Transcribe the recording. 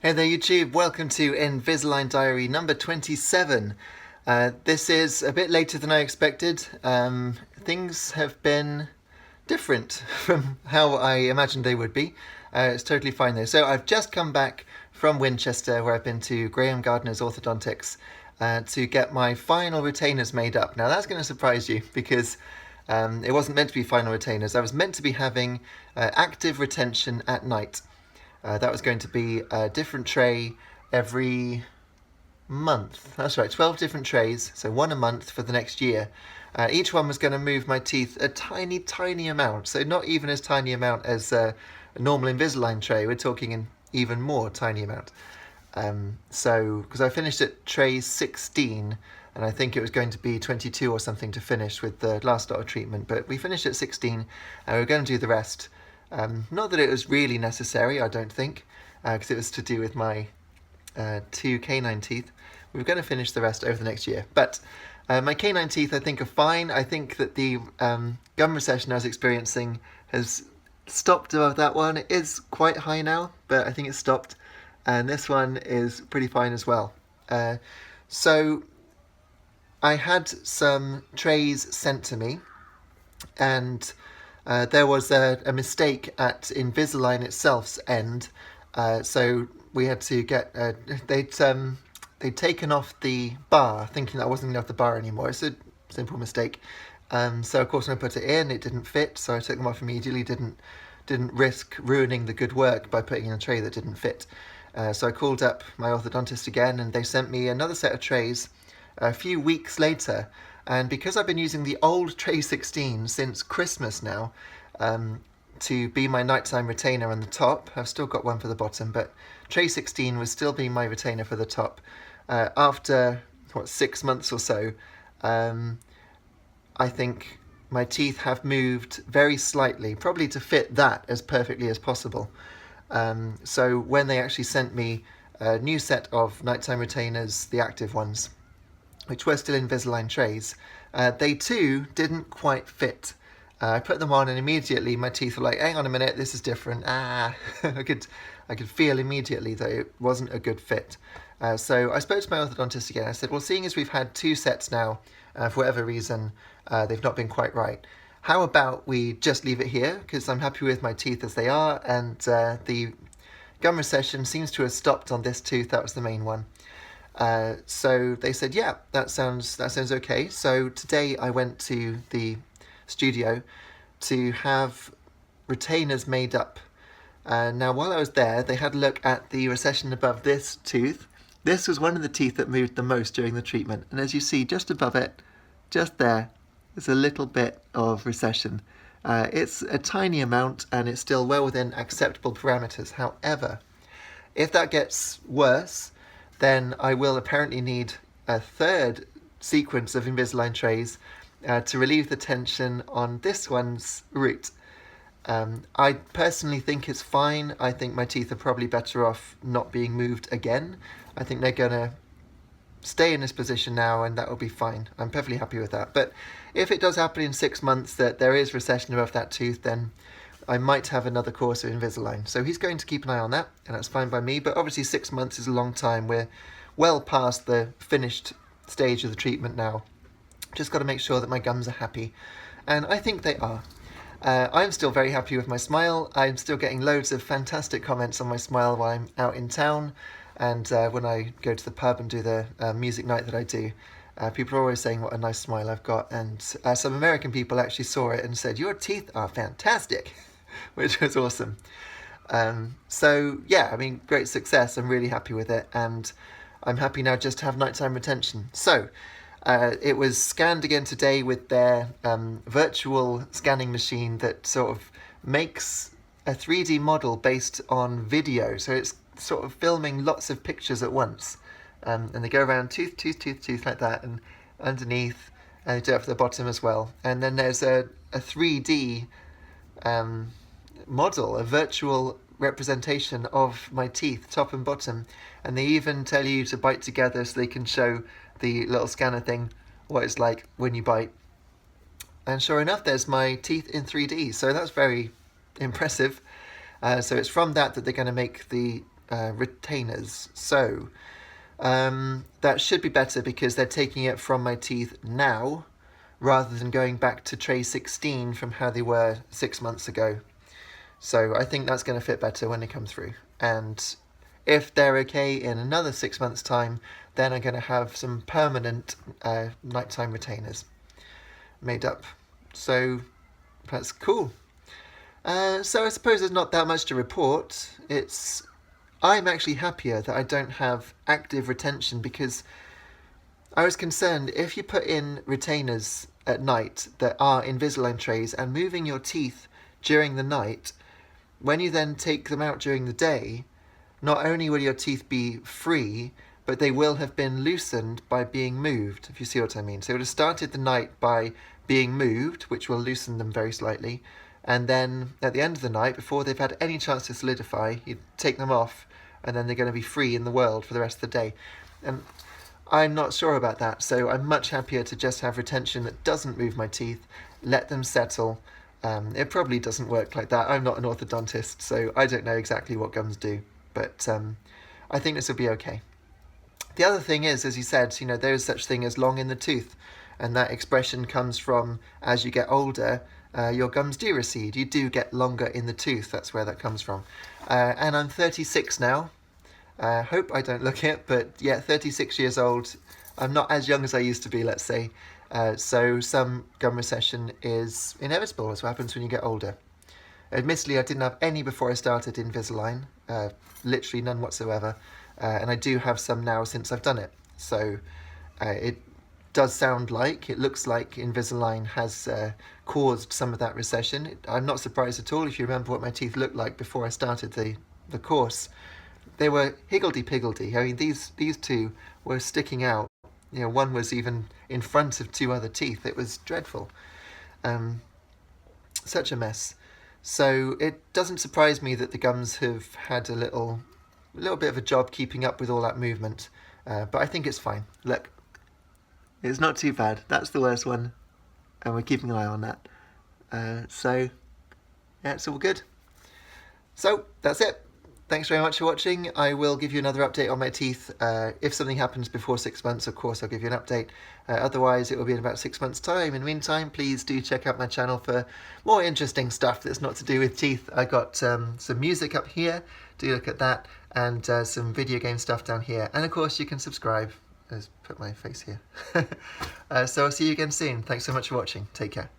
Hey there YouTube, welcome to Invisalign Diary number 27. This is a bit later than I expected. Things have been different from how I imagined they would be. It's totally fine though. So I've just come back from Winchester where I've been to Graham Gardner's Orthodontics to get my final retainers made up. Now that's going to surprise you because it wasn't meant to be final retainers. I was meant to be having active retention at night. That was going to be a different tray every month. That's right, 12 different trays, so one a month for the next year. Each one was going to move my teeth a tiny, tiny amount, so not even as tiny amount as a normal Invisalign tray. We're talking an even more tiny amount. Because I finished at tray 16, and I think it was going to be 22 or something to finish with the last lot of treatment, but we finished at 16, and we're going to do the rest. Not that it was really necessary, I don't think, because it was to do with my two canine teeth. We were going to finish the rest over the next year. But my canine teeth, I think, are fine. I think that the gum recession I was experiencing has stopped above that one. It is quite high now, but I think it's stopped. And this one is pretty fine as well. So I had some trays sent to me, and there was a mistake at Invisalign itself's end, so we had to get they'd taken off the bar, thinking that I wasn't going to have the bar anymore. It's a simple mistake. So of course when I put it in, it didn't fit, so I took them off immediately. Didn't risk ruining the good work by putting in a tray that didn't fit. So I called up my orthodontist again, and they sent me another set of trays a few weeks later. And because I've been using the old tray 16 since Christmas now, to be my nighttime retainer on the top, I've still got one for the bottom, but tray 16 was still being my retainer for the top. After 6 months or so, I think my teeth have moved very slightly, probably to fit that as perfectly as possible. So when they actually sent me a new set of nighttime retainers, the active ones, which were still Invisalign trays, they too didn't quite fit. I put them on and immediately my teeth were like, hang on a minute, this is different. I could feel immediately that it wasn't a good fit. So I spoke to my orthodontist again. I said, well, seeing as we've had two sets now, for whatever reason, they've not been quite right. How about we just leave it here, because I'm happy with my teeth as they are, and the gum recession seems to have stopped on this tooth. That was the main one. So they said, yeah, that sounds okay. So today I went to the studio to have retainers made up. Now while I was there, they had a look at the recession above this tooth. This was one of the teeth that moved the most during the treatment, and as you see just above it, just there's a little bit of recession. It's a tiny amount and it's still well within acceptable parameters. However, if that gets worse, then I will apparently need a third sequence of Invisalign trays to relieve the tension on this one's root. I personally think it's fine. I think my teeth are probably better off not being moved again. I think they're going to stay in this position now and that will be fine. I'm perfectly happy with that. But if it does happen in 6 months that there is recession above that tooth, then I might have another course of Invisalign. So he's going to keep an eye on that, and that's fine by me. But obviously 6 months is a long time. We're well past the finished stage of the treatment now. Just got to make sure that my gums are happy. And I think they are. I'm still very happy with my smile. I'm still getting loads of fantastic comments on my smile while I'm out in town. And when I go to the pub and do the music night that I do, people are always saying what a nice smile I've got. And some American people actually saw it and said, your teeth are fantastic, which was awesome. So yeah, I mean, great success. I'm really happy with it. And I'm happy now just to have nighttime retention. So it was scanned again today with their virtual scanning machine that sort of makes a 3D model based on video. So it's sort of filming lots of pictures at once. And they go around tooth like that, and underneath, and they do it for the bottom as well. And then there's a 3D model, a virtual representation of my teeth, top and bottom. And they even tell you to bite together so they can show the little scanner thing what it's like when you bite. And sure enough, there's my teeth in 3D. So that's very impressive. So it's from that they're going to make the retainers. So that should be better because they're taking it from my teeth now rather than going back to tray 16 from how they were 6 months ago. So I think that's going to fit better when they come through. And if they're okay in another 6 months' time, then I'm going to have some permanent nighttime retainers made up. So that's cool. So I suppose there's not that much to report. I'm actually happier that I don't have active retention, because I was concerned if you put in retainers at night that are Invisalign trays and moving your teeth during the night, when you then take them out during the day, not only will your teeth be free, but they will have been loosened by being moved, if you see what I mean. So it would have started the night by being moved, which will loosen them very slightly, and then at the end of the night, before they've had any chance to solidify, you take them off, and then they're going to be free in the world for the rest of the day. And I'm not sure about that, so I'm much happier to just have retention that doesn't move my teeth, let them settle. It probably doesn't work like that. I'm not an orthodontist, so I don't know exactly what gums do, but I think this will be okay. The other thing is, as you said, there is such thing as long in the tooth, and that expression comes from as you get older, your gums do recede. You do get longer in the tooth. That's where that comes from. And I'm 36 now. Hope I don't look it, but yeah, 36 years old. I'm not as young as I used to be, let's say. So some gum recession is inevitable. That's what happens when you get older. Admittedly, I didn't have any before I started Invisalign, literally none whatsoever. And I do have some now since I've done it. So it does sound like, it looks like Invisalign has caused some of that recession. I'm not surprised at all if you remember what my teeth looked like before I started the course. They were higgledy-piggledy. I mean, these two were sticking out. One was even in front of two other teeth. It was dreadful. Such a mess. So it doesn't surprise me that the gums have had a little bit of a job keeping up with all that movement. But I think it's fine. Look, it's not too bad. That's the worst one, and we're keeping an eye on that. So yeah, it's all good. So that's it. Thanks very much for watching. I will give you another update on my teeth. If something happens before 6 months, of course, I'll give you an update. Otherwise, it will be in about 6 months' time. In the meantime, please do check out my channel for more interesting stuff that's not to do with teeth. I got some music up here. Do look at that. And some video game stuff down here. And, of course, you can subscribe. Let's put my face here. So I'll see you again soon. Thanks so much for watching. Take care.